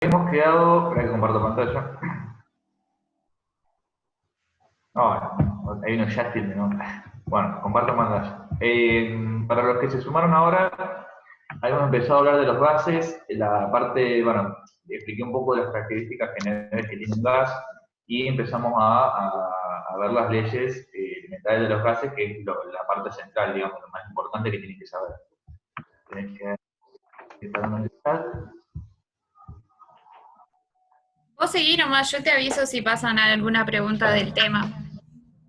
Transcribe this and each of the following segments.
Hemos quedado, para que comparto pantalla. No, hay unos ya tilde, ¿no? Bueno, comparto pantalla. Para los que se sumaron ahora, habíamos empezado a hablar de los gases, la parte, bueno, expliqué un poco de las características generales que tiene un gas y empezamos a ver las leyes elementales de los gases, que es la parte central, digamos, lo más importante que tienen que saber. Tienen que estar en el chat. Vos seguí nomás, yo te aviso si pasan alguna pregunta del tema.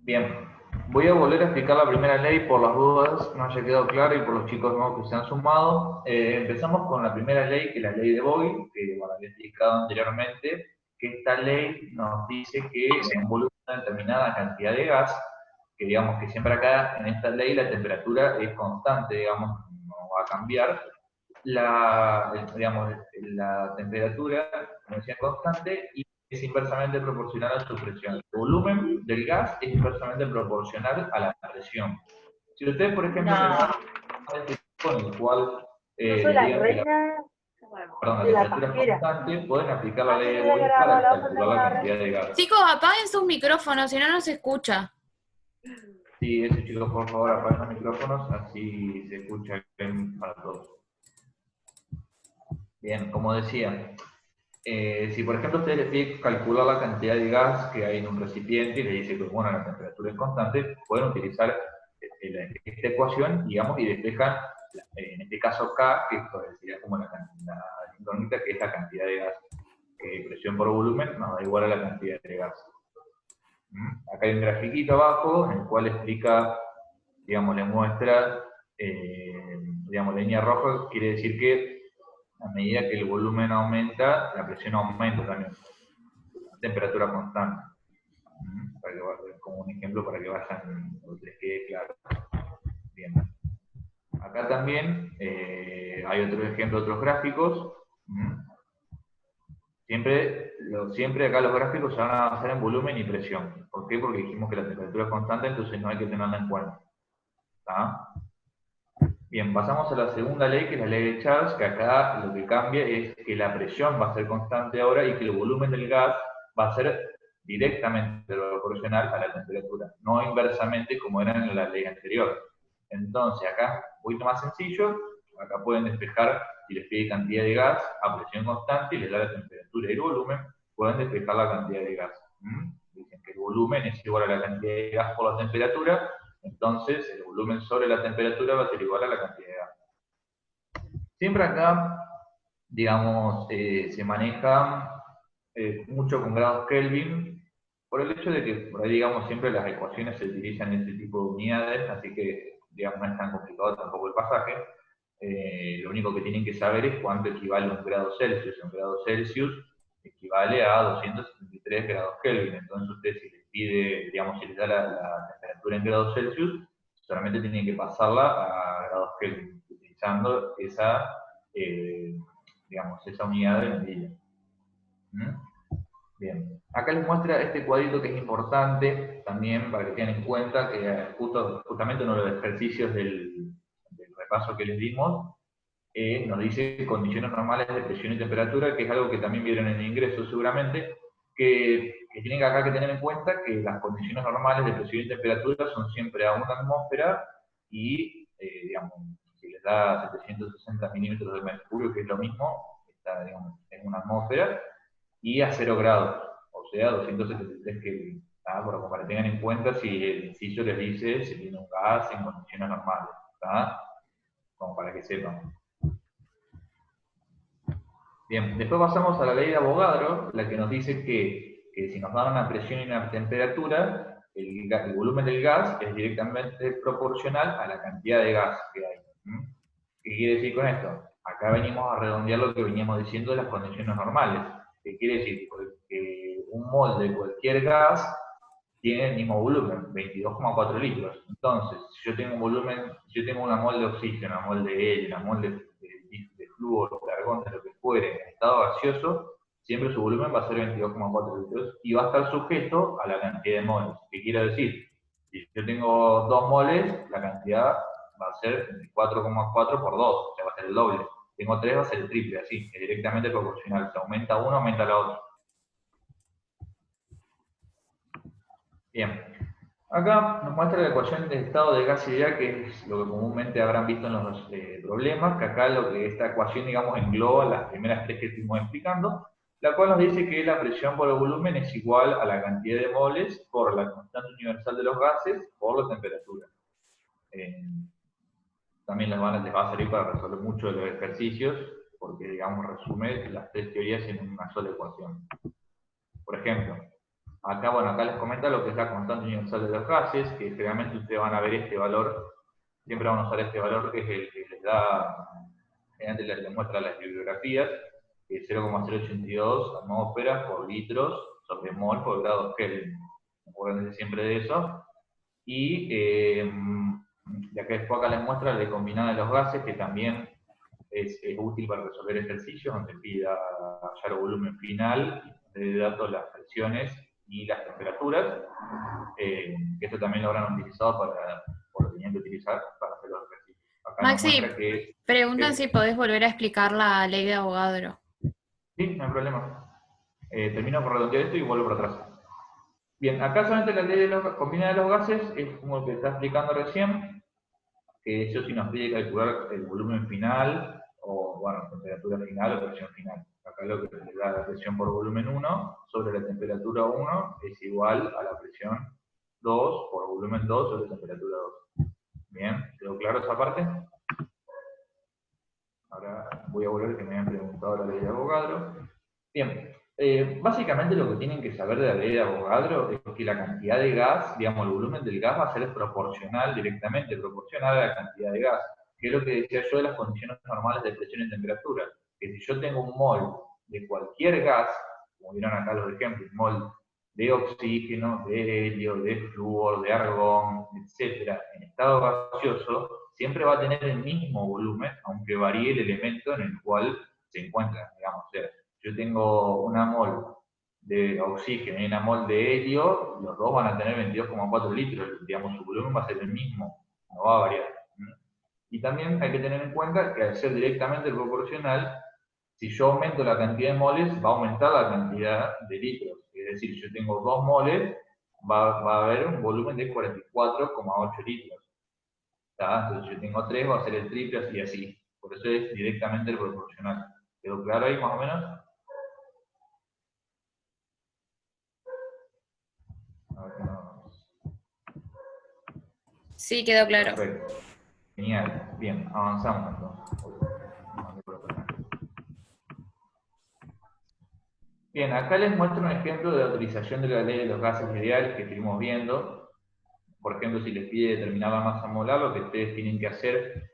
Bien, voy a volver a explicar la primera ley por las dudas, no haya quedado claro y por los chicos nuevos que se han sumado. Empezamos con la primera ley, que es la ley de Boyle, que bueno, había explicado anteriormente, que esta ley nos dice que en un volumen de una determinada cantidad de gas, que digamos que siempre acá en esta ley la temperatura es constante, digamos, no va a cambiar. Digamos, la temperatura, como decía, es constante y es inversamente proporcional a su presión. El volumen del gas es inversamente proporcional a la presión. Si ustedes, por ejemplo, No, pensaban en este tipo en el cual yo soy les la digan que la, reina perdón, la de la temperatura es pajera. constante, pueden aplicar la Así ley que de voy a Boyle agarrar para la hoja, calcular tengo la la cantidad red. de gas. Chicos, apaguen sus micrófonos, si no, no se escucha. Sí, ese chicos, por favor, apaguen los micrófonos, así se escucha bien para todos. Bien, como decía, si por ejemplo usted le pide calcular la cantidad de gas que hay en un recipiente y le dice que bueno, la temperatura es constante, pueden utilizar esta ecuación, digamos, y despejan, en este caso K, que sería como la incógnita, que es la cantidad de gas. Presión por volumen nos da igual a la cantidad de gas. Acá hay un grafiquito abajo en el cual explica, digamos, le muestra, digamos, la línea roja quiere decir que a medida que el volumen aumenta, la presión aumenta también. A temperatura constante. Para que, como un ejemplo para que vayan, les quede claro. Bien. Acá también hay otro ejemplo, otros gráficos. Siempre acá los gráficos se van a basar en volumen y presión. ¿Por qué? Porque dijimos que la temperatura es constante, entonces no hay que tenerla en cuenta. ¿Está? Bien, pasamos a la segunda ley, que es la ley de Charles, que acá lo que cambia es que la presión va a ser constante ahora y que el volumen del gas va a ser directamente proporcional a la temperatura, no inversamente como era en la ley anterior. Entonces, acá, un poquito más sencillo, acá pueden despejar, si les pide cantidad de gas a presión constante y les da la temperatura y el volumen, pueden despejar la cantidad de gas. Dicen que el volumen es igual a la cantidad de gas por la temperatura, entonces el volumen sobre la temperatura va a ser igual a la cantidad de gas. Siempre acá, digamos, se maneja mucho con grados Kelvin, por el hecho de que por ahí, digamos, siempre las ecuaciones se utilizan en este tipo de unidades, así que, digamos, no es tan complicado tampoco el pasaje. Lo único que tienen que saber es cuánto equivale a un grado Celsius. Un grado Celsius equivale a 273 grados Kelvin. Entonces, usted si les pide, digamos, si les da la temperatura en grados Celsius, solamente tienen que pasarla a grados Kelvin, utilizando esa, digamos, esa unidad de medida. Bien, acá les muestra este cuadrito que es importante también para que tengan en cuenta que justamente uno de los ejercicios del repaso que les dimos nos dice condiciones normales de presión y temperatura, que es algo que también vieron en el ingreso seguramente, que tienen acá que tener en cuenta que las condiciones normales de presión y temperatura son siempre a 1 atmósfera y, digamos, si les da 760 milímetros de mercurio, que es lo mismo, está, digamos, en 1 atmósfera, y a 0 grados, o sea, 273 Kelvin. Para que tengan en cuenta si el inciso les dice si tiene un gas en condiciones normales, ¿tá? Como para que sepan. Bien, después pasamos a la ley de Avogadro, la que nos dice que si nos dan una presión y una temperatura, el volumen del gas es directamente proporcional a la cantidad de gas que hay. ¿Qué quiere decir con esto? Acá venimos a redondear lo que veníamos diciendo de las condiciones normales. ¿Qué quiere decir? Que un mol de cualquier gas tiene el mismo volumen, 22,4 litros. Entonces, si yo tengo un volumen, si yo tengo una mol de oxígeno, una mol de helio, una mol de flúor, de argón, de lo que fuere, en estado gaseoso, siempre su volumen va a ser 22,4 litros y va a estar sujeto a la cantidad de moles. ¿Qué quiere decir? Si yo tengo 2 moles, la cantidad va a ser 4,4 por 2, o sea, va a ser el doble. tengo 3 va a ser el triple, así, es directamente proporcional. Si aumenta uno, aumenta la otra. Bien. Acá nos muestra la ecuación de estado de gas ideal, que es lo que comúnmente habrán visto en los problemas, que acá lo que esta ecuación, digamos, engloba las primeras 3 que estuvimos explicando, la cual nos dice que la presión por el volumen es igual a la cantidad de moles por la constante universal de los gases por la temperatura. También les va a servir para resolver muchos de los ejercicios, porque, digamos, resume las 3 teorías en una sola ecuación. Por ejemplo, acá, bueno, acá les comenta lo que es la constante universal de los gases, que generalmente ustedes van a ver este valor, siempre van a usar este valor que es el que les da, generalmente les muestra las bibliografías, que es 0,082 atmósferas por litros sobre mol por grados Kelvin. Acuérdense siempre de eso. Y ya que después acá les muestra la combinada de los gases, que también es útil para resolver ejercicios, donde pida hallar el volumen final, de datos las presiones y las temperaturas, que esto también lo habrán utilizado o lo tenían que utilizar para hacer los ejercicios. Acá nos Maxi, muestra que... preguntan si podés volver a explicar la ley de Avogadro. Sí, no hay problema. Termino por redondear esto y vuelvo para atrás. Bien, acá solamente la ley de los combinada de los gases es como el que está explicando recién, que eso sí nos pide calcular el volumen final, o bueno, temperatura final o presión final. Acá lo que le da la presión por volumen 1 sobre la temperatura 1 es igual a la presión 2 por volumen 2 sobre temperatura 2. Bien, ¿quedó claro esa parte? Ahora voy a volver que me habían preguntado la ley de Avogadro. Bien, básicamente lo que tienen que saber de la ley de Avogadro es que la cantidad de gas, digamos, el volumen del gas va a ser proporcional, directamente proporcional a la cantidad de gas, que es lo que decía yo de las condiciones normales de presión y temperatura. Que si yo tengo un mol de cualquier gas, como vieron acá los ejemplos, mol de oxígeno, de helio, de flúor, de argón, etc., en estado gaseoso, siempre va a tener el mismo volumen, aunque varíe el elemento en el cual se encuentra, digamos. O sea, yo tengo una mol de oxígeno y una mol de helio, los dos van a tener 22,4 litros, digamos, su volumen va a ser el mismo, no va a variar. Y también hay que tener en cuenta que al ser directamente proporcional, si yo aumento la cantidad de moles, va a aumentar la cantidad de litros. Es decir, si yo tengo 2 moles, va a haber un volumen de 44,8 litros. ¿Tá? Entonces, si yo tengo 3, va a ser el triple, así y así. Por eso es directamente proporcional. ¿Quedó claro ahí más o menos? A ver, no. Sí, quedó claro. Perfecto. Genial. Bien, avanzamos entonces. Bien, acá les muestro un ejemplo de la utilización de la ley de los gases ideales que estuvimos viendo. Por ejemplo, si les pide determinar la masa molar, lo que ustedes tienen que hacer,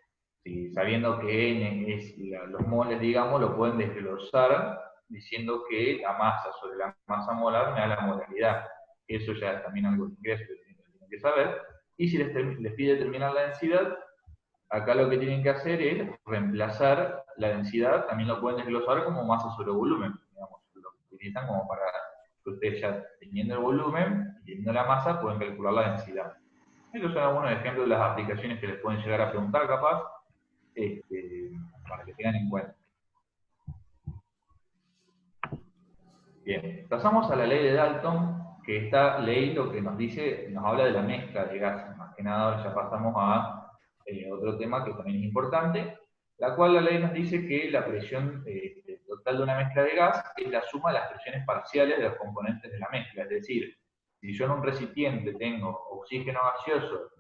sabiendo que N es los moles, digamos, lo pueden desglosar diciendo que la masa sobre la masa molar me da la molaridad. Eso ya es también algo de ingreso que tienen que saber. Y si les pide determinar la densidad, acá lo que tienen que hacer es reemplazar la densidad, también lo pueden desglosar como masa sobre volumen, digamos, lo utilizan como para que ustedes ya teniendo el volumen y teniendo la masa pueden calcular la densidad. Estos son algunos ejemplos de las aplicaciones que les pueden llegar a preguntar capaz, para que tengan en cuenta. Bien, pasamos a la ley de Dalton, que esta ley lo que nos dice, nos habla de la mezcla de gases, más que nada ahora ya pasamos a otro tema que también es importante, la cual la ley nos dice que la presión total de una mezcla de gas es la suma de las presiones parciales de los componentes de la mezcla, es decir, si yo en un recipiente tengo oxígeno gaseoso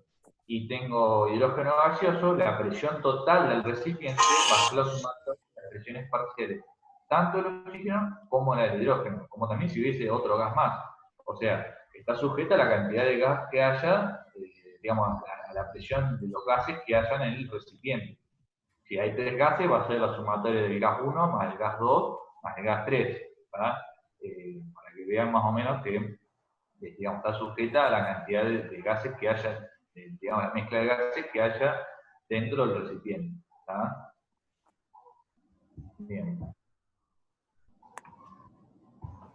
y tengo hidrógeno gaseoso, la presión total del recipiente va a ser la suma de las presiones parciales, tanto del oxígeno como la del hidrógeno, como también si hubiese otro gas más. O sea, está sujeta a la cantidad de gas que haya, digamos, a la presión de los gases que hayan en el recipiente. Si hay 3 gases, va a ser la sumatoria del gas 1 más el gas 2 más el gas 3, para que vean más o menos que digamos, está sujeta a la cantidad de gases que haya, digamos, la mezcla de gases que haya dentro del recipiente. ¿Tá? Bien.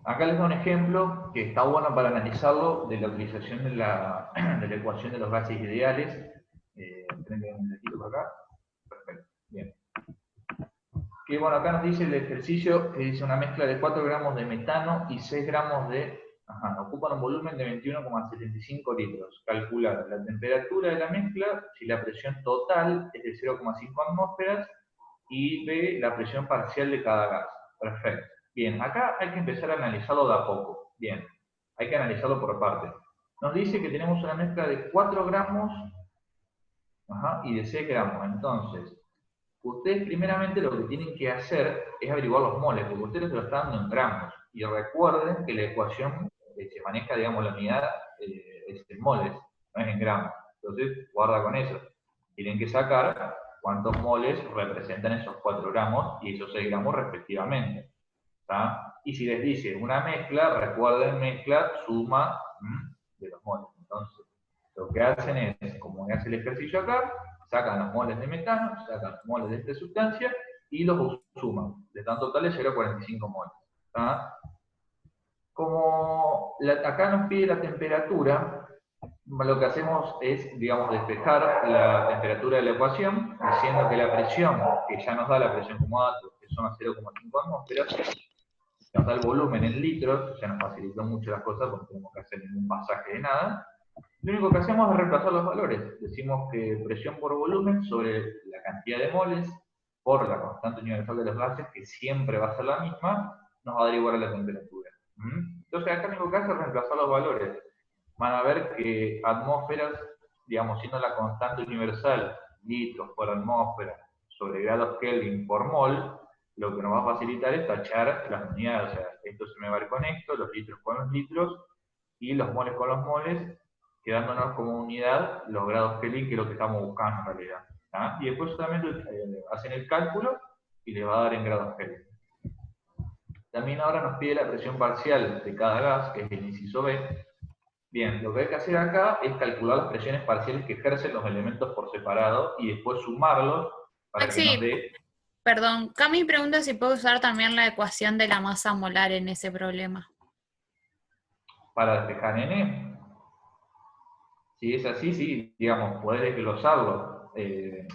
Acá les doy un ejemplo que está bueno para analizarlo de la utilización de la ecuación de los gases ideales. Un momentito por acá. Perfecto. Bien. Y bueno, acá nos dice el ejercicio que dice una mezcla de 4 gramos de metano y 6 gramos de... ocupan un volumen de 21,75 litros. Calcular la temperatura de la mezcla, si la presión total es de 0,5 atmósferas y B, la presión parcial de cada gas. Perfecto. Bien, acá hay que empezar a analizarlo de a poco. Bien, hay que analizarlo por partes. Nos dice que tenemos una mezcla de 4 gramos y de 6 gramos. Entonces, ustedes primeramente lo que tienen que hacer es averiguar los moles, porque ustedes se lo están dando en gramos. Y recuerden que la ecuación se maneja, digamos, la unidad es en moles, no es en gramos. Entonces, guarda con eso. Tienen que sacar cuántos moles representan esos 4 gramos y esos 6 gramos respectivamente. ¿Tá? Y si les dice una mezcla, recuerden mezcla, suma de los moles. Entonces, lo que hacen es, como hace el ejercicio acá, sacan los moles de metano, sacan los moles de esta sustancia y los suman. De tanto totales 0,45 moles. ¿Tá? Como acá nos pide la temperatura, lo que hacemos es, digamos, despejar la temperatura de la ecuación, diciendo que la presión, que ya nos da la presión como dato, que son a 0,5 atmósferas, nos da el volumen en litros, ya nos facilitó mucho las cosas porque no tenemos que hacer ningún pasaje de nada. Lo único que hacemos es reemplazar los valores. Decimos que presión por volumen sobre la cantidad de moles por la constante universal de los gases, que siempre va a ser la misma, nos va a dar igual a la temperatura. Entonces acá lo único que hace es reemplazar los valores. Van a ver que atmósferas, digamos, siendo la constante universal, litros por atmósfera sobre grados Kelvin por mol, lo que nos va a facilitar es tachar las unidades. O sea, esto se me va a ir con esto, los litros con los litros, y los moles con los moles, quedándonos como unidad los grados Kelvin, que es lo que estamos buscando en realidad. ¿Ah? Y después solamente hacen el cálculo y les va a dar en grados Kelvin. También ahora nos pide la presión parcial de cada gas, que es el inciso B. Bien, lo que hay que hacer acá es calcular las presiones parciales que ejercen los elementos por separado y después sumarlos para que nos dé... Perdón, Cami pregunta si puedo usar también la ecuación de la masa molar en ese problema. Para despejar N. Si es así, sí, digamos, podés desglosarlo.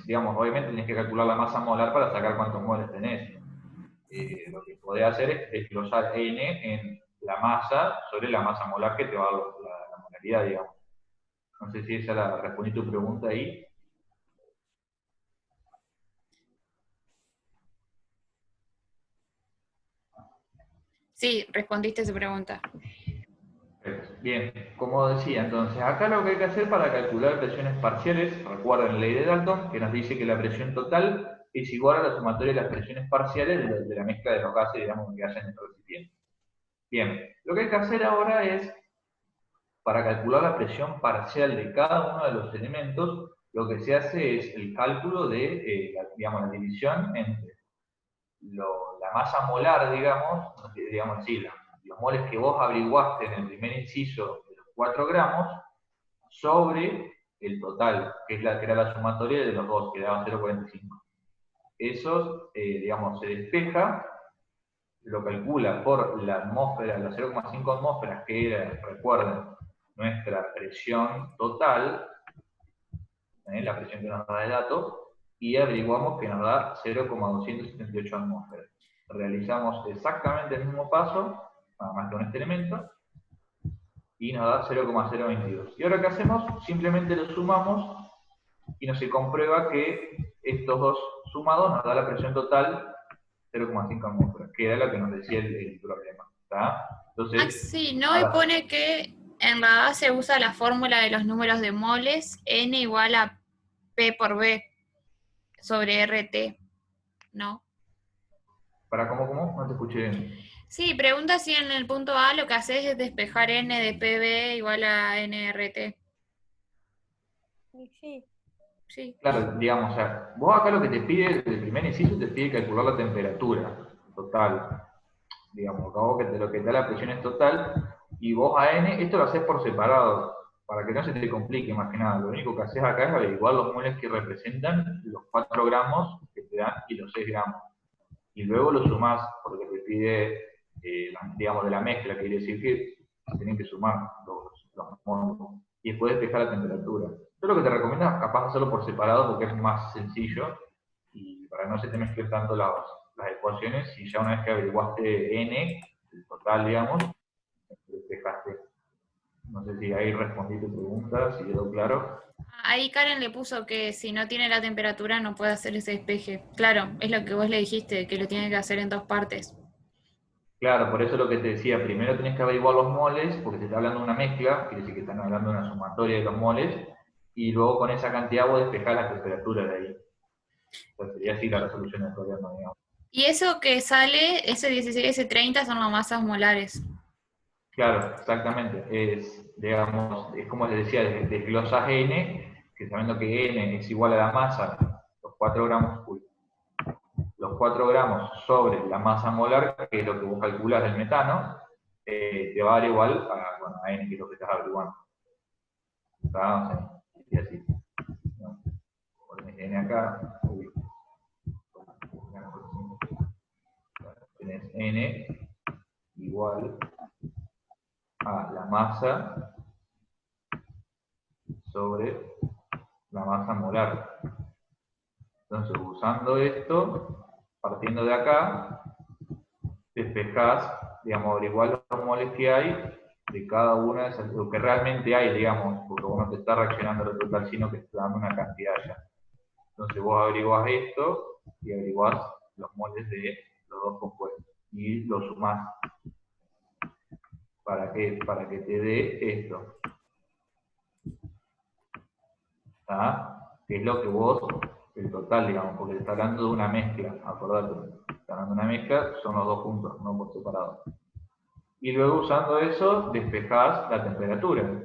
Digamos, obviamente tenés que calcular la masa molar para sacar cuántos moles tenés. Lo que podés hacer es desglosar N en la masa sobre la masa molar que te va a dar la molaridad, digamos. No sé si esa la respondí tu pregunta ahí. Sí, respondiste su pregunta. Bien, como decía, entonces, acá lo que hay que hacer para calcular presiones parciales, recuerden la ley de Dalton, que nos dice que la presión total es igual a la sumatoria de las presiones parciales de la mezcla de los gases, digamos, que haya en el recipiente. Bien, lo que hay que hacer ahora es, para calcular la presión parcial de cada uno de los elementos, lo que se hace es el cálculo de, digamos, la división entre la masa molar, digamos así, los moles que vos averiguaste en el primer inciso de los 4 gramos, sobre el total, que era la sumatoria de los dos, que daba 0,45. Eso, digamos, se despeja, lo calcula por la atmósfera, las 0,5 atmósferas, que era, recuerden, nuestra presión total, la presión que nos da el dato, y averiguamos que nos da 0,278 atmósferas. Realizamos exactamente el mismo paso, nada más con este elemento, y nos da 0,022. ¿Y ahora qué hacemos? Simplemente lo sumamos y nos se comprueba que estos dos sumados nos da la presión total 0,5 atmósferas, que era lo que nos decía el problema. ¿Está? Entonces, sí, no, y pone que en realidad se usa la fórmula de los números de moles, N igual a P por B sobre RT, ¿no? ¿Para cómo? No te escuché bien. Sí, pregunta si en el punto A lo que haces es despejar N de PB igual a NRT. Sí. Sí. Claro, digamos, o sea, vos acá lo que te pide, el primer inciso te pide calcular la temperatura total. Digamos, acá vos lo que te da la presión es total, y vos a N, esto lo haces por separado, para que no se te complique más que nada. Lo único que haces acá es averiguar los moles que representan los 4 gramos que te dan y los 6 gramos. Y luego lo sumás, porque te pide, digamos, de la mezcla, quiere decir que tienen que sumar los moles. Y después despejar la temperatura. Yo lo que te recomiendo es capaz hacerlo por separado porque es más sencillo y para que no se te mezclen tanto las ecuaciones y ya una vez que averiguaste n, el total, digamos, despejaste. No sé si ahí respondí tu pregunta, si quedó claro. Ahí Karen le puso que si no tiene la temperatura no puede hacer ese despeje. Claro, es lo que vos le dijiste, que lo tiene que hacer en 2 partes. Claro, por eso lo que te decía, primero tenés que averiguar los moles, porque te está hablando de una mezcla, quiere decir que están hablando de una sumatoria de los moles, y luego con esa cantidad vos despejás la temperatura de ahí. Entonces sería así la resolución del problema, digamos. Y eso que sale, ese 16 y ese 30 son las masas molares. Claro, exactamente. Es, digamos, es como les decía, desglosas n, que sabiendo que n es igual a la masa, los 4 gramos, los 4 gramos sobre la masa molar, que es lo que vos calculás del metano, te va a dar igual a, bueno, a n, que es lo que estás averiguando. ¿Está? O sea, y así. ¿No? Ponés n acá, tenés n igual a la masa sobre la masa molar. Entonces, usando esto, partiendo de acá, despejás, digamos, averiguar los moles que hay de cada una de esas, lo que realmente hay, digamos, porque vos no te está reaccionando lo total, sino que te está dando una cantidad ya. Entonces vos averiguás esto y averiguás los moles de los dos compuestos y los sumás. ¿Para qué? Para que te dé esto. ¿Está? Que es lo que vos, el total, digamos, porque te está hablando de una mezcla, acordate. Está hablando de una mezcla, son los dos juntos, no por separado. Y luego usando eso, despejás la temperatura,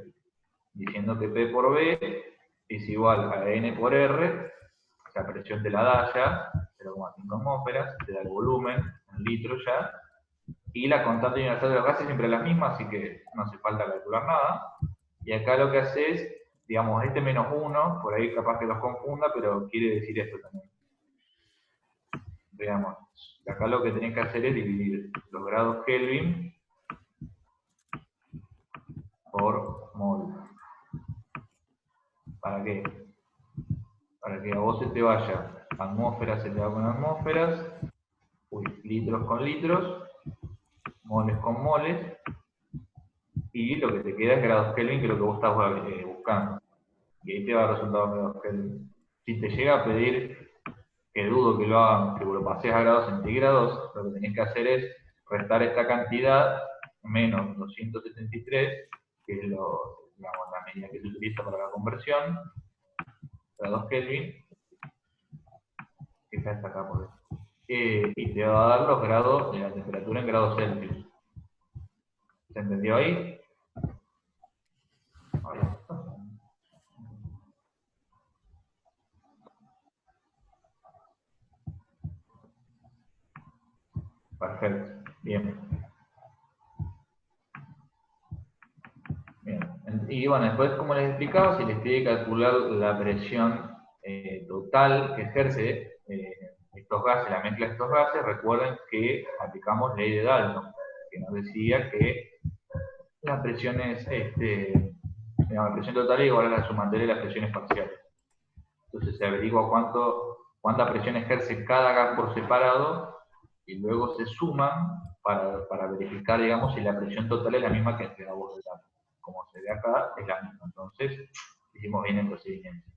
diciendo que P por B es igual a N por R, la presión te la da ya, 0,5 atmósferas, te da el volumen en litros ya, y la constante universal de los gases siempre es la misma, así que no hace falta calcular nada. Y acá lo que haces, digamos, este menos 1, por ahí capaz que los confunda, pero quiere decir esto también. Veamos, acá lo que tenés que hacer es dividir los grados Kelvin por mol. ¿Para qué? Para que a vos se te vaya atmósferas, se te va con atmósferas, litros con litros, moles con moles, y lo que te queda es grados Kelvin, que es lo que vos estás buscando. Y ahí te va el resultado de grados Kelvin. Si te llega a pedir, que dudo que lo hagan, que lo pases a grados centígrados, lo que tenés que hacer es restar esta cantidad menos 273, que es digamos, la medida que se utiliza para la conversión, grados Kelvin, que está esta acá por eso. Y te va a dar los grados de la temperatura en grados Celsius. ¿Se entendió ahí? Perfecto, bien. Bien. Y bueno, después, como les explicaba, si les pide calcular la presión total que ejerce estos gases, la mezcla de estos gases, recuerden que aplicamos ley de Dalton, que nos decía que la presión es, digamos, la presión total es igual a la sumatoria de las presiones parciales. Entonces se averigua cuánta presión ejerce cada gas por separado y luego se suman para verificar, digamos, si la presión total es la misma que entre ambos datos. Como se ve acá, es la misma. Entonces, hicimos bien el procedimiento.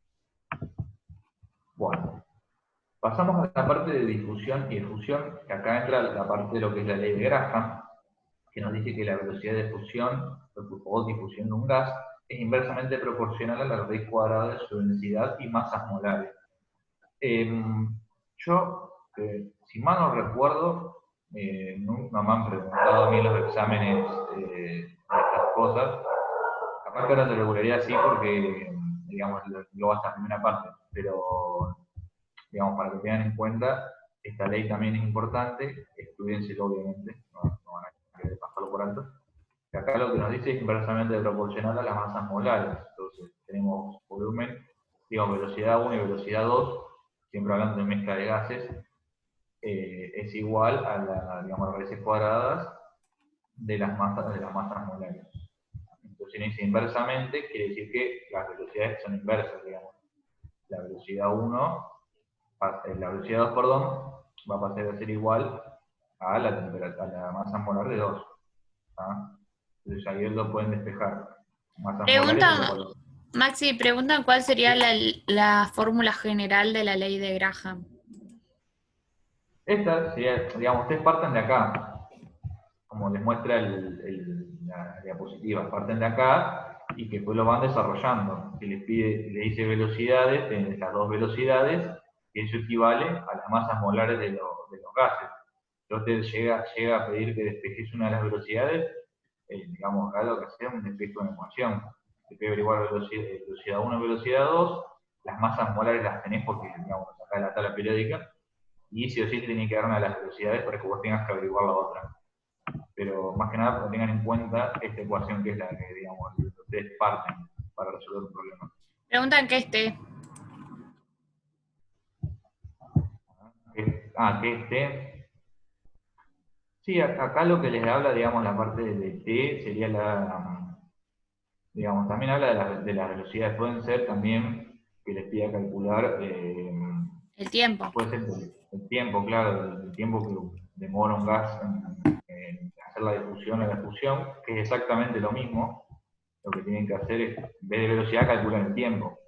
Bueno, pasamos a la parte de difusión y efusión, que acá entra la parte de lo que es la ley de Graham, que nos dice que la velocidad de fusión o difusión de un gas es inversamente proporcional a la raíz cuadrada de su densidad y masas molares. Yo, si mal no recuerdo, nunca me han preguntado a mí en los exámenes estas cosas. Capaz que ahora te regularía así porque, digamos, lo vas a primera parte, pero, digamos, para que tengan en cuenta, esta ley también es importante, estudienselo obviamente, no van a querer pasarlo por alto. Que acá lo que nos dice es inversamente proporcional a las masas molares. Entonces, tenemos volumen, digamos, velocidad 1 y velocidad 2, siempre hablando de mezcla de gases, es igual a digamos, las raíces cuadradas de las masas molares. Entonces, si dice inversamente, quiere decir que las velocidades son inversas, digamos. La velocidad 1, la velocidad 2, perdón, va a pasar a ser igual a la temperatura, a la masa molar de 2. Entonces ahí lo pueden despejar. Masas molares Preguntan, igual. Maxi, preguntan cuál sería la fórmula general de la ley de Graham. Esta sería, digamos, ustedes parten de acá, como les muestra la diapositiva, parten de acá y que después lo van desarrollando. Si les pide, le dice velocidades, tienen las dos velocidades, y eso equivale a las masas molares de los gases. Si usted llega a pedir que despejes una de las velocidades, digamos, acá lo que hacemos es un despejo de ecuación. Se puede averiguar velocidad 1 y velocidad 2, las masas molares las tenés porque, digamos, acá la tabla periódica, y sí o sí te tiene que dar una de las velocidades para que vos tengas que averiguar la otra. Pero más que nada tengan en cuenta esta ecuación que es la que, digamos, ustedes parten para resolver un problema. Preguntan que esté. Que esté. Sí, acá lo que les habla, digamos, la parte de T sería digamos, también habla de las velocidades. Pueden ser también que les pida calcular, El tiempo. puede ser el tiempo, claro, el tiempo que demora un gas en hacer la difusión o la fusión, que es exactamente lo mismo. Lo que tienen que hacer es, en vez de velocidad, calcular el tiempo.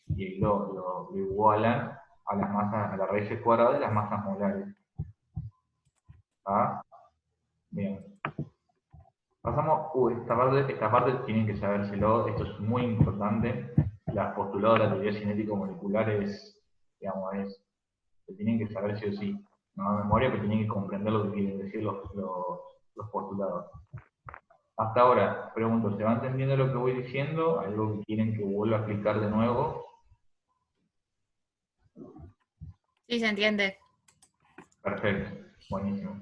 Y ahí lo igualan a las masas, a las raíces cuadradas de las masas molares. ¿Ah? Bien. Pasamos, esta parte tienen que sabérselo, esto es muy importante. Los postulados de la teoría cinético-molecular se tienen que saber sí o sí. No de memoria, pero tienen que comprender lo que quieren decir los postulados. Hasta ahora, pregunto, ¿se va entendiendo lo que voy diciendo? ¿Algo que quieren que vuelva a explicar de nuevo? Sí, se entiende. Perfecto, buenísimo.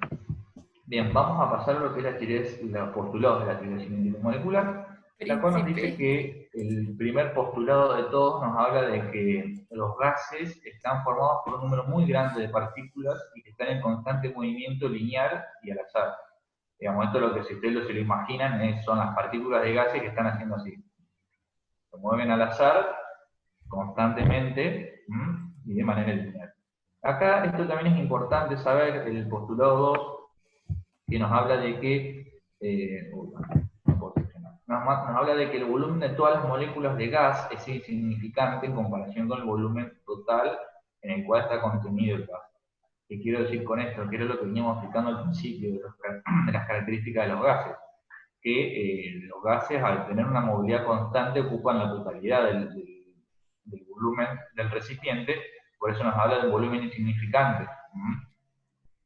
Bien, vamos a pasar a lo que es los postulados de la teoría cinética molecular, la cual nos dice Príncipe. que el primer postulado de todos nos habla de que los gases están formados por un número muy grande de partículas y que están en constante movimiento lineal y al azar. Digamos, esto es lo que si ustedes se lo imaginan, son las partículas de gases que están haciendo así. Se mueven al azar constantemente y de manera lineal. Acá esto también es importante saber, el postulado 2, que nos habla de que nos habla de que el volumen de todas las moléculas de gas es insignificante en comparación con el volumen total en el cual está contenido el gas. ¿Qué quiero decir con esto? Que era lo que veníamos explicando al principio de las características de los gases. Que los gases, al tener una movilidad constante, ocupan la totalidad del volumen del recipiente, por eso nos habla de un volumen insignificante.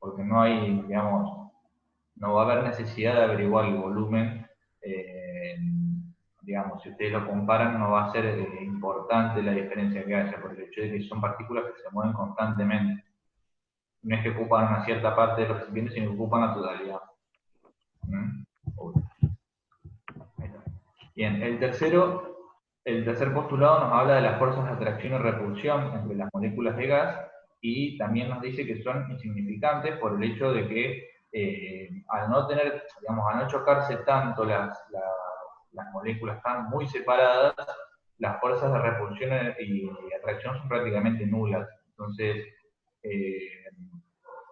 Porque no hay, digamos, no va a haber necesidad de averiguar el volumen, digamos, si ustedes lo comparan, no va a ser importante la diferencia que haya, por el hecho de que son partículas que se mueven constantemente. No es que ocupan una cierta parte del recipiente, sino que ocupan la totalidad. Bien, el tercer postulado nos habla de las fuerzas de atracción y repulsión entre las moléculas de gas, y también nos dice que son insignificantes por el hecho de que al no tener, digamos, al no chocarse tanto las moléculas están muy separadas, las fuerzas de repulsión y atracción son prácticamente nulas. Entonces,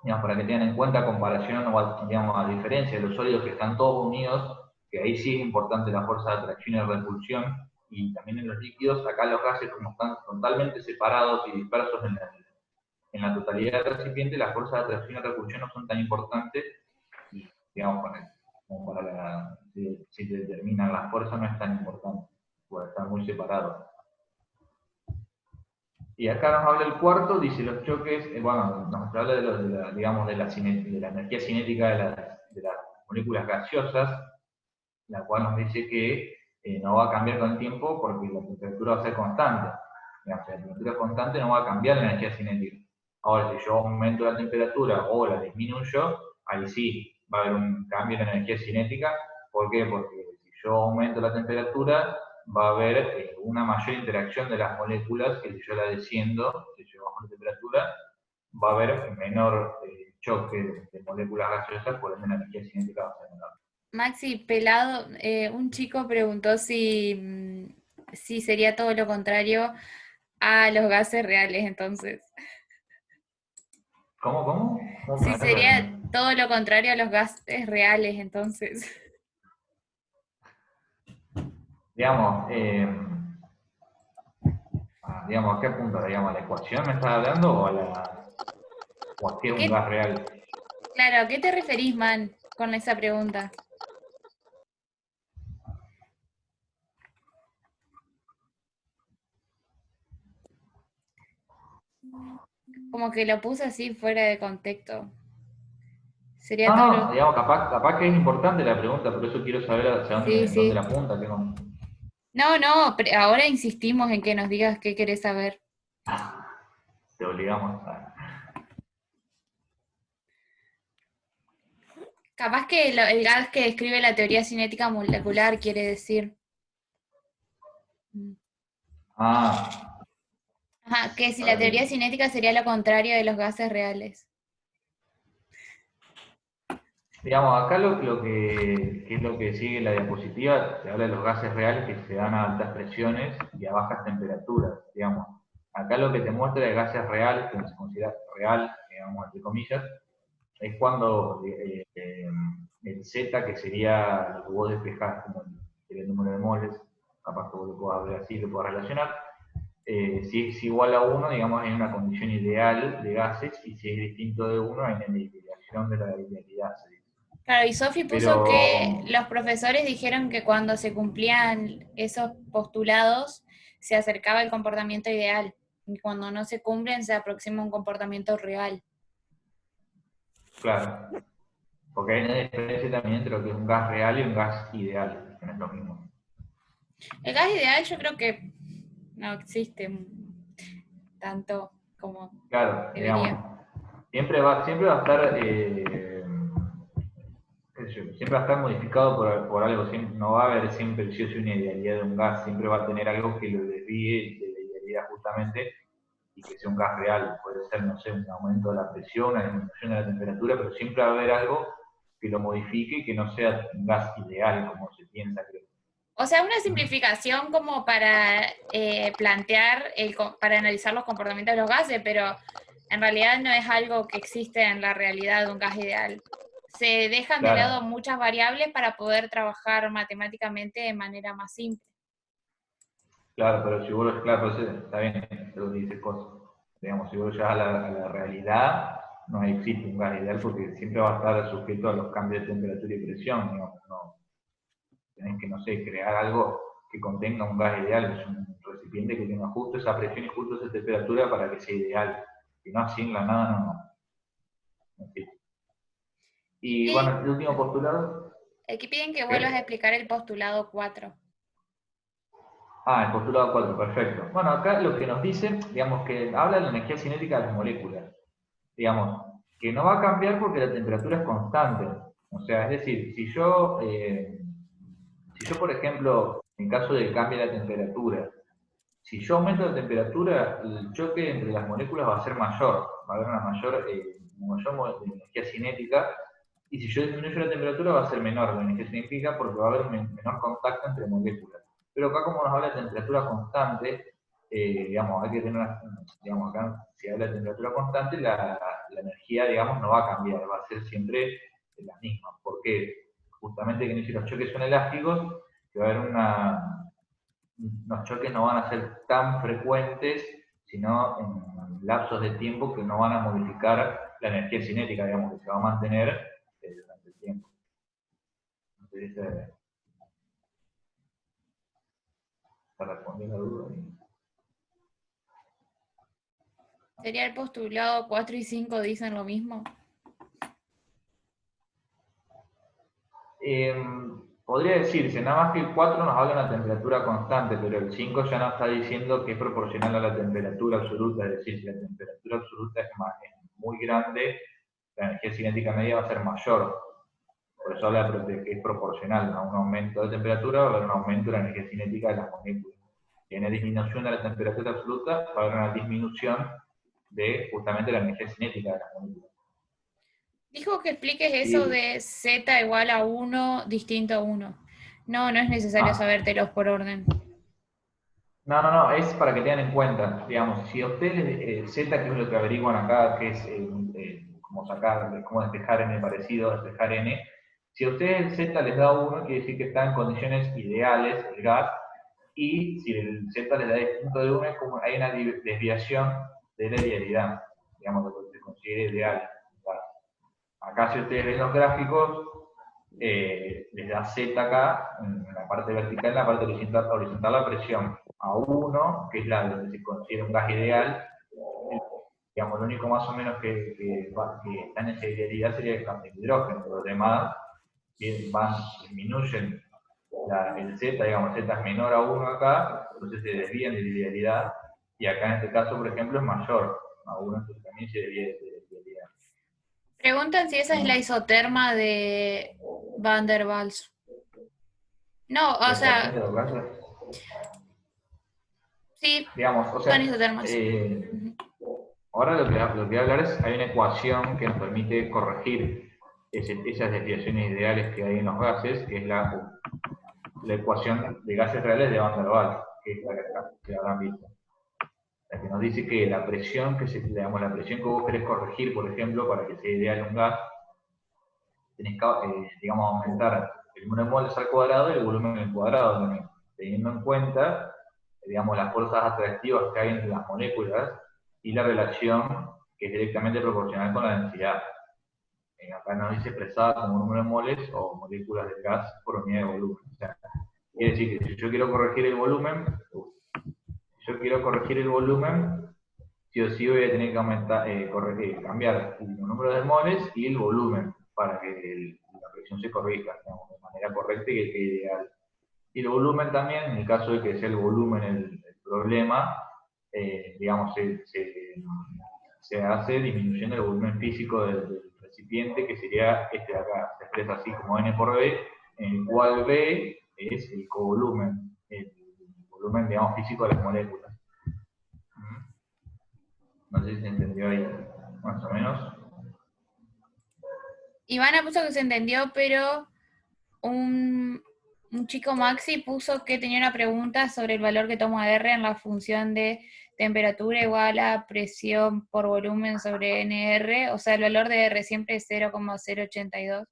digamos, para que tengan en cuenta, comparación o, digamos, a diferencia de los sólidos que están todos unidos, que ahí sí es importante la fuerza de atracción y repulsión, y también en los líquidos, acá los gases como están totalmente separados y dispersos en la totalidad del recipiente, las fuerzas de atracción y repulsión no son tan importantes, y digamos, como para si se determinan las fuerzas no es tan importante, porque están muy separados. Y acá nos habla el cuarto, dice los choques, bueno, nos habla digamos, de la energía cinética de las moléculas gaseosas, la cual nos dice que no va a cambiar con el tiempo porque la temperatura va a ser constante. Digamos, si la temperatura es constante, no va a cambiar la energía cinética. Ahora, si yo aumento la temperatura o la disminuyo, ahí sí va a haber un cambio en la energía cinética. ¿Por qué? Porque si yo aumento la temperatura, va a haber una mayor interacción de las moléculas, que si yo la desciendo, si yo bajo la temperatura, va a haber menor choque de moléculas gaseosas, por ende la energía cinética va a ser menor. Maxi, pelado, un chico preguntó si sería todo lo contrario a los gases reales, entonces. ¿Cómo Sí, planeta para sería mí? todo lo contrario a los gases reales, entonces. Digamos, digamos, ¿a qué apunta? Digamos, ¿a la ecuación me estás hablando o a qué es ¿A un qué, gas real? claro, ¿a qué te referís, Man, con esa pregunta? Como que lo puse así fuera de contexto. Sería No, todo lo... no, digamos, capaz que es importante la pregunta, por eso quiero saber hacia Sí, dónde la sí. apunta. No, no, ahora insistimos en que nos digas qué querés saber. Te obligamos Capaz que el gas que describe la teoría cinética molecular quiere decir. Mm. Ah, Ajá, que si a la ver, teoría cinética sería lo contrario de los gases reales. digamos, acá que es lo que sigue la diapositiva, se habla de los gases reales que se dan a altas presiones y a bajas temperaturas, digamos. Acá lo que te muestra de gases reales, que se considera real, digamos, entre comillas, es cuando el Z, que sería lo que vos despejás como el número de moles, capaz que vos lo puedas ver así, lo puedas relacionar, si es igual a uno, digamos, hay una condición ideal de gases, y si es distinto de uno, hay una desviación de la idealidad. Claro, y Sophie puso que Pero, los profesores dijeron que cuando se cumplían esos postulados se acercaba el comportamiento ideal y cuando no se cumplen se aproxima un comportamiento real. claro, porque hay una diferencia también entre lo que es un gas real y un gas ideal, que no es lo mismo. El gas ideal yo creo que no existe tanto como Claro, debería. digamos, siempre va a estar, siempre va a estar modificado por algo, no va a haber siempre sí o sí una idealidad de un gas, siempre va a tener algo que lo desvíe de la idealidad justamente y que sea un gas real. Puede ser, no sé, un aumento de la presión, una disminución de la temperatura, pero siempre va a haber algo que lo modifique y que no sea un gas ideal como se piensa, creo. O sea, una simplificación como para plantear, para analizar los comportamientos de los gases, pero en realidad no es algo que existe en la realidad de un gas ideal. Se dejan de lado Claro, muchas variables para poder trabajar matemáticamente de manera más simple. claro, pero si vos lo, claro, pues, está bien, es lo que dice cosas. Digamos, si vos llegas a la realidad, no existe un gas ideal porque siempre va a estar sujeto a los cambios de temperatura y presión. Digamos, no, tenés que, no sé, crear algo que contenga un gas ideal, es un recipiente que tenga justo esa presión y justo esa temperatura para que sea ideal. Si no, así en la nada no existe. Y Y piden, bueno, el último postulado, aquí piden que vuelvas a ¿qué? explicar el postulado 4. Ah, el postulado 4, perfecto. Bueno, acá lo que nos dice, digamos, que habla de la energía cinética de las moléculas. Digamos, que no va a cambiar porque la temperatura es constante. O sea, es decir, si yo, por ejemplo, en caso del cambio de la temperatura, si yo aumento la temperatura, el choque entre las moléculas va a ser mayor, va a haber una mayor energía cinética, y si yo disminuyo la temperatura va a ser menor la energía cinética porque va a haber un menor contacto entre moléculas. Pero acá como nos habla de temperatura constante, digamos, hay que tener digamos, acá si habla de temperatura constante, la energía, digamos, no va a cambiar, va a ser siempre la misma. Porque justamente que si los choques son elásticos, que va a haber los choques no van a ser tan frecuentes, sino en lapsos de tiempo que no van a modificar la energía cinética, digamos, que se va a mantener durante el tiempo. Entonces, se respondió la duda. ¿Sería el postulado 4 y 5 dicen lo mismo? Eh, Podría decirse, nada más que el 4 nos habla de una temperatura constante, pero el 5 ya nos está diciendo que es proporcional a la temperatura absoluta, es decir, si la temperatura absoluta es muy grande, la energía cinética media va a ser mayor. Por eso habla de que es proporcional a un aumento de temperatura, va a haber un aumento de la energía cinética de las moléculas. Si hay una disminución de la temperatura absoluta, va a haber una disminución de justamente la energía cinética de las moléculas. Dijo que expliques eso Y, de z igual a 1 distinto a 1. No, no es necesario ah, sabértelos por orden. no, es para que tengan en cuenta, digamos, si a ustedes Z, que es lo que averiguan acá, que es como sacar, como despejar n parecido, despejar n. Si a ustedes el z les da 1, quiere decir que está en condiciones ideales el gas, y si el z les da distinto de 1, es como hay una desviación de la idealidad, digamos, lo que se considera ideal. Acá si ustedes ven los gráficos, les da Z acá, en la parte vertical, en la parte horizontal la presión a 1, que es la donde se considera un gas ideal. Digamos, lo único más o menos que está en esa idealidad sería el hidrógeno, los demás disminuyen el Z, digamos, Z es menor a 1 acá, entonces se desvían de la idealidad, y acá en este caso, por ejemplo, es mayor a 1, entonces también se desvía de la idealidad. Preguntan si esa es la isoterma de Van der Waals. No, o sea, sí, digamos, o son sea, isotermas. ahora lo que voy a hablar es, hay una ecuación que nos permite corregir esas desviaciones ideales que hay en los gases, que es la ecuación de gases reales de Van der Waals, que es la que habrán visto. La que nos dice que la presión digamos, la presión que vos querés corregir, por ejemplo, para que sea ideal un gas, tenés que, digamos, aumentar el número de moles al cuadrado y el volumen al cuadrado también, teniendo en cuenta, digamos, las fuerzas atractivas que hay entre las moléculas y la relación que es directamente proporcional con la densidad. Acá nos dice expresada como número de moles o moléculas del gas por unidad de volumen. O sea, quiere decir que si yo quiero corregir el volumen, sí o sí voy a tener que aumentar, cambiar el número de moles y el volumen para que la presión se corrija, digamos, de manera correcta y que quede ideal. Y el volumen también, en el caso de que sea el volumen el problema, digamos, se hace disminuyendo el volumen físico del recipiente, que sería este de acá, se expresa así como N por B, en el cual B es el covolumen, el volumen, digamos, físico de las moléculas. No sé si se entendió ahí, más o menos. Ivana puso que se entendió, pero un chico Maxi puso que tenía una pregunta sobre el valor que toma R en la función de temperatura igual a presión por volumen sobre NR, o sea, el valor de R siempre es 0,082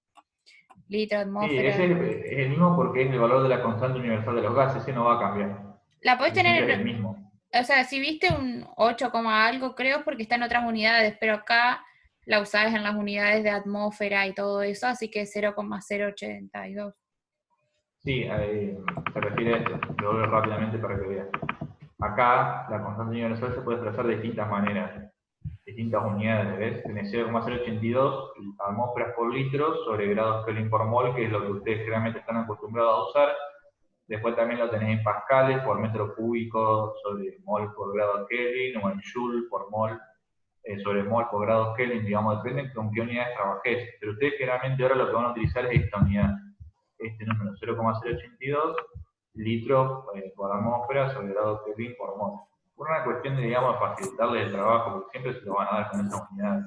litros atmósfera. Sí, ese es el mismo porque es el valor de la constante universal de los gases, ese no va a cambiar. La podés Ese tener siempre es en, el mismo. o sea, si viste un 8, algo, creo, porque está en otras unidades, pero acá la usás en las unidades de atmósfera y todo eso, así que 0,082. Sí, se refiere a esto. Lo veo rápidamente para que vean. Acá la constante universal se puede expresar de distintas maneras, distintas unidades, ¿ves? Tenés 0,082 atmósferas por litro sobre grados Kelvin por mol, que es lo que ustedes generalmente están acostumbrados a usar. Después también lo tenés en pascales por metro cúbico sobre mol por grado Kelvin, o en joule por mol sobre mol por grados Kelvin, digamos, depende con qué unidades trabajés. Pero ustedes generalmente ahora lo que van a utilizar es esta unidad, este número, 0,082 litros por atmósfera sobre grado Kelvin por mol. Por una cuestión de, digamos, facilitarle el trabajo, porque siempre se lo van a dar con esa unidad.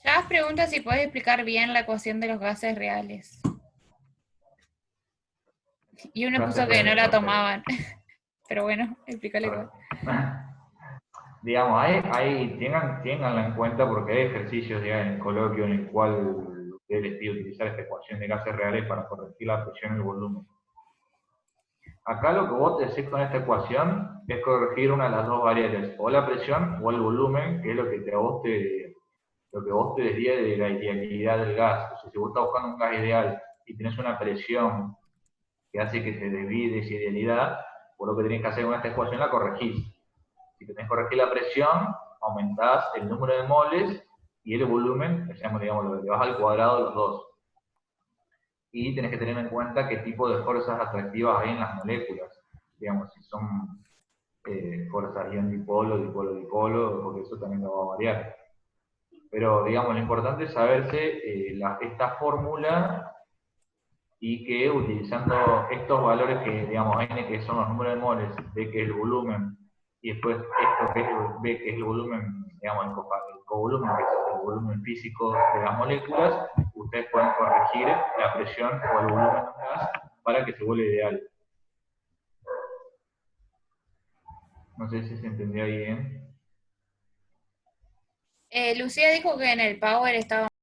Ya pregunta si puedes explicar bien la ecuación de los gases reales. Y uno Gases puso que no reales, la ok. tomaban. Pero bueno, explícale igual. Digamos, ténganla en cuenta porque hay ejercicios ya en el coloquio en el cual ustedes les pide utilizar esta ecuación de gases reales para corregir la presión y el volumen. Acá lo que vos te haces con esta ecuación es corregir una de las dos variables, o la presión o el volumen, que es lo que vos te desvía de la idealidad del gas. O sea, si vos estás buscando un gas ideal y tenés una presión que hace que se desvíe de esa idealidad, vos lo que tenés que hacer con esta ecuación la corregís. Si tenés que corregir la presión, aumentás el número de moles y el volumen, digamos, lo llevas al cuadrado de los dos. Y tenés que tener en cuenta qué tipo de fuerzas atractivas hay en las moléculas. Digamos, si son fuerzas ion dipolo, dipolo, dipolo, porque eso también lo va a variar. Pero, digamos, lo importante es saberse esta fórmula y que utilizando estos valores que, digamos, n que son los números de moles, b que es el volumen, y después esto que es b que es el volumen, digamos, el covolumen, que es el volumen físico de las moléculas, ustedes pueden corregir la presión o el volumen de un gas para que se vuelva ideal. No sé si se entendió bien. Lucía dijo que en el Power estaba